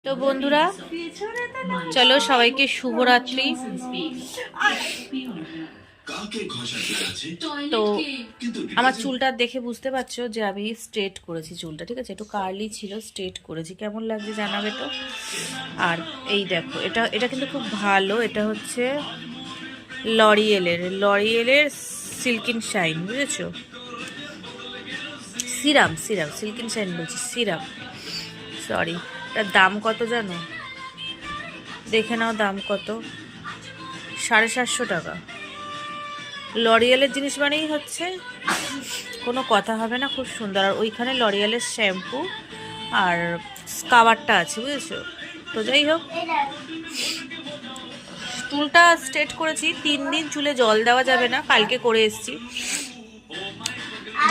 তো বন্ধুরা, চলো সবাইকে শুভরাত্রি। তো আমার চুলটা দেখে বুঝতে পারছো যে আমি স্ট্রেট করেছি চুলটা, ঠিক আছে? একটু কার্লি ছিল, স্ট্রেট করেছি। কেমন লাগছে জানাবে তো। আর এই দেখো, এটা এটা কিন্তু খুব ভালো। এটা হচ্ছে লরিয়েলের সিল্কিন শাইন, বুঝেছো? সিরাম সিরাম সিল্কিন শাইন বলছি, সিরাম, সরি। এটার দাম কত জানো? দেখে নাও দাম কত। 750 টাকা। লরিয়ালের জিনিস মানেই হচ্ছে কোনো কথা হবে না, খুব সুন্দর। আর ওইখানে লরিয়ালের শ্যাম্পু আর স্কাবারটা আছে, বুঝেছো? তো যাই হোক, চুলটা স্ট্রেট করেছি। 3 দিন চুলে জল দেওয়া যাবে না, কালকে করে এসছি।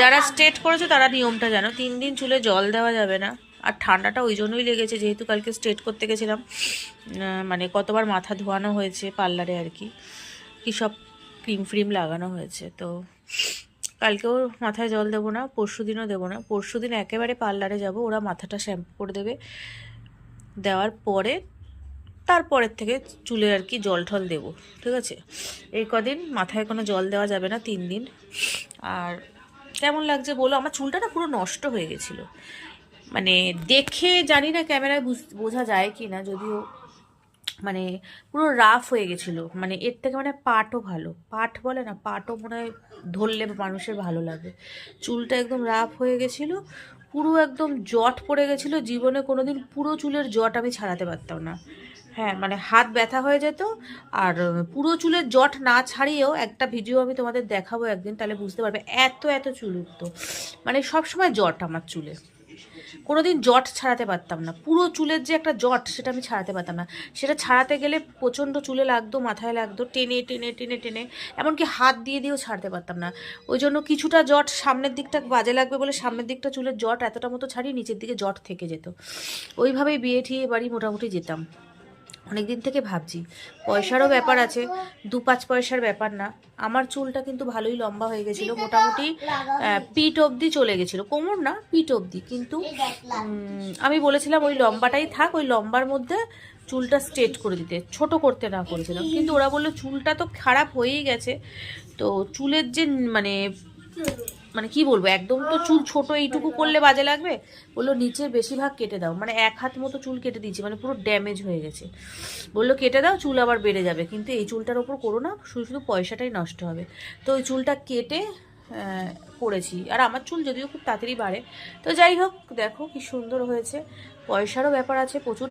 যারা স্ট্রেট করেছো তারা নিয়মটা জানো, 3 দিন চুলে জল দেওয়া যাবে না। আর ঠান্ডাটা ওই জন্যই লেগেছে, যেহেতু কালকে স্ট্রেট করতে গেছিলাম। মানে কতবার মাথা ধোয়ানো হয়েছে পার্লারে আর কি, কী সব ক্রিম ফ্রিম লাগানো হয়েছে। তো কালকেও মাথায় জল দেবো না, পরশু দিনও দেবো না। পরশু দিন একেবারে পার্লারে যাব, ওরা মাথাটা শ্যাম্পু করে দেবে। দেওয়ার পরে তারপরের থেকে চুলে আর কি জল ঠল দেবো, ঠিক আছে? এই কদিন মাথায় কোনো জল দেওয়া যাবে না, 3 দিন। আর কেমন লাগছে বলো? আমার চুলটা না পুরো নষ্ট হয়ে গেছিলো। মানে দেখে জানি না ক্যামেরায় বোঝা যায় কি না, যদিও মানে পুরো রাফ হয়ে গেছিলো। মানে এর থেকে মানে পাটও ভালো, পাট বলে না, পাটও মনে হয় ধরলে মানুষের ভালো লাগে। চুলটা একদম রাফ হয়ে গেছিলো, পুরো একদম জট পড়ে গেছিলো। জীবনে কোনোদিন পুরো চুলের জট আমি ছাড়াতে পারতাম না। হ্যাঁ, মানে হাত ব্যথা হয়ে যেত। আর পুরো চুলের জট না ছাড়িয়েও একটা ভিডিও আমি তোমাদের দেখাবো একদিন, তাহলে বুঝতে পারবে এত এত চুল উঠতো। মানে সবসময় জট আমার চুলে, কোনোদিন জট ছাড়াতে পারতাম না। পুরো চুলের যে একটা জট, সেটা আমি ছাড়াতে পারতাম না। সেটা ছাড়াতে গেলে প্রচণ্ড চুলে লাগতো, মাথায় লাগতো, টেনে টেনে টেনে টেনে, এমনকি হাত দিয়ে দিয়েও ছাড়তে পারতাম না। ওই জন্য কিছুটা জট সামনের দিকটা বাজে লাগবে বলে সামনের দিকটা চুলের জট এতটা মতো ছাড়িয়ে নিচের দিকে জট থেকে যেত। ওইভাবেই বিয়ে ঠিয়ে বাড়ি মোটামুটি যেতাম। অনেক দিন থেকে ভাবছি, পয়সারও ব্যাপার আছে, 2-5 পয়সার ব্যাপার না। আমার চুলটা কিন্তু ভালোই লম্বা হয়ে গেছিলো, মোটামুটি পিঠ অবধি চলে গেছিলো, কোমর না পিঠ অবধি। কিন্তু আমি বলেছিলাম ওই লম্বাটাই থাক, ওই লম্বার মধ্যে চুলটা স্ট্রেট করে দিতে, ছোট করতে না করেছিলাম। কিন্তু ওরা বললো চুলটা তো খারাপ হয়েই গেছে, তো চুলের যে মানে মানে কি বলবো, একদম তো চুল ছোট, এইটুকু করলে বাজে লাগবে। বললো নিচে বেশিরভাগ কেটে দাও, মানে 1 হাত মতো চুল কেটে দিয়েছি, মানে পুরো ড্যামেজ হয়ে গেছে। বললো কেটে দাও, চুল আবার বেড়ে যাবে, কিন্তু এই চুলটার ওপর করো না, শুধু শুধু পয়সাটাই নষ্ট হবে। তো ওই চুলটা কেটে করেছি। আর আমার চুল যদিও খুব তাড়াতাড়ি বাড়ে। তো যাই হোক, দেখো কি সুন্দর হয়েছে। পয়সারও ব্যাপার আছে প্রচুর।